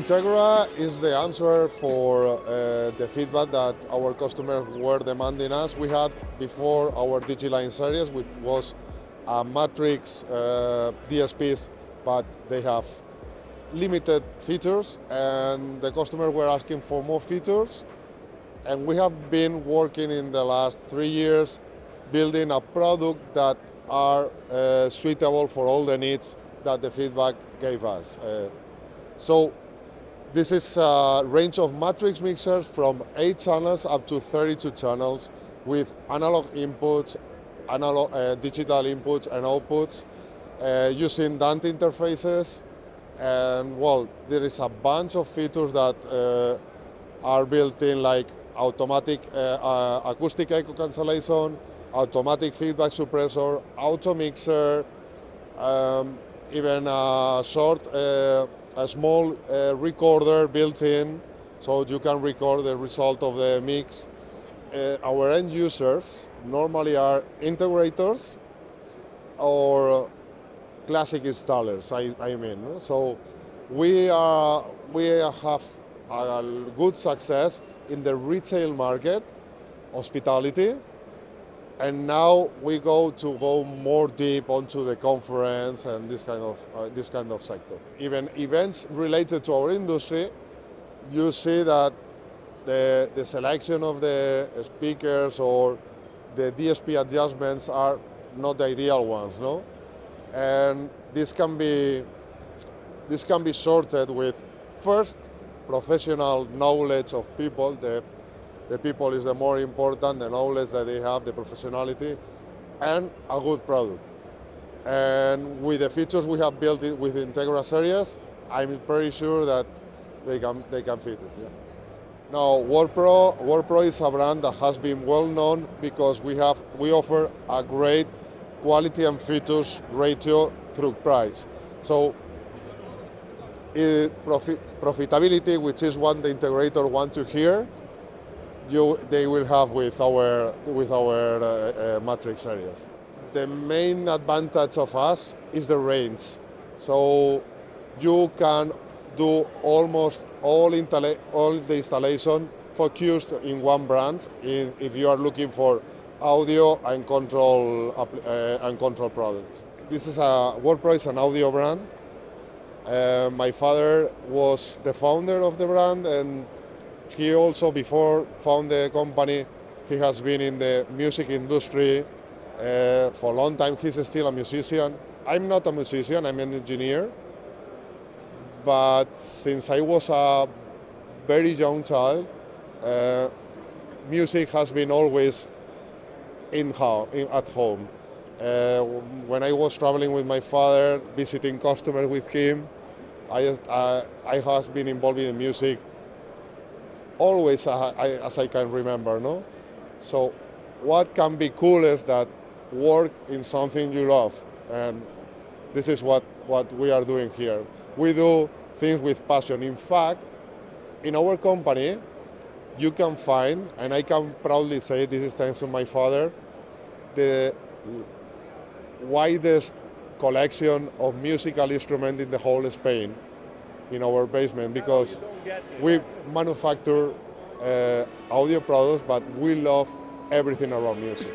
Integra is the answer for the feedback that our customers were demanding us. We had before our DigiLine series, which was a matrix DSPs, but they have limited features, and the customers were asking for more features. And we have been working in the last 3 years building a product that are suitable for all the needs that the feedback gave us. So this is a range of matrix mixers from 8 channels up to 32 channels with analog inputs, digital inputs and outputs, using DANT interfaces. And well, there is a bunch of features that are built in, like automatic acoustic echo cancellation, automatic feedback suppressor, auto mixer, even a small recorder built in, so you can record the result of the mix. Our end users normally are integrators or classic installers, I mean. So we have a good success in the retail market, hospitality, and now we go more deep onto the conference and this kind of sector. Even events related to our industry, you see that the selection of the speakers or the DSP adjustments are not the ideal ones, no? And this can be sorted with, first, professional knowledge of people. The people is the more important, the knowledge that they have, the professionality, and a good product. And with the features we have built with INTEGRA Series, I'm pretty sure that they can fit it. Yeah. Now, WordPro is a brand that has been well known because we offer a great quality and features ratio through price. So profitability, which is what the integrator want to hear, they will have with our matrix areas. The main advantage of us is the range. So you can do almost all the installation focused in one brand if you are looking for audio and control products. WordPro is an audio brand. My father was the founder of the brand, and he also, before found the company, he has been in the music industry for a long time. He's still a musician. I'm not a musician, I'm an engineer. But since I was a very young child, music has been always at home. When I was traveling with my father, visiting customers with him, I have been involved in music always as I can remember, no? So what can be cool is that work in something you love, and this is what we are doing here. We do things with passion. In fact, in our company, you can find, and I can proudly say this is thanks to my father, the widest collection of musical instruments in the whole Spain in our basement, because we manufacture audio products, but we love everything around music.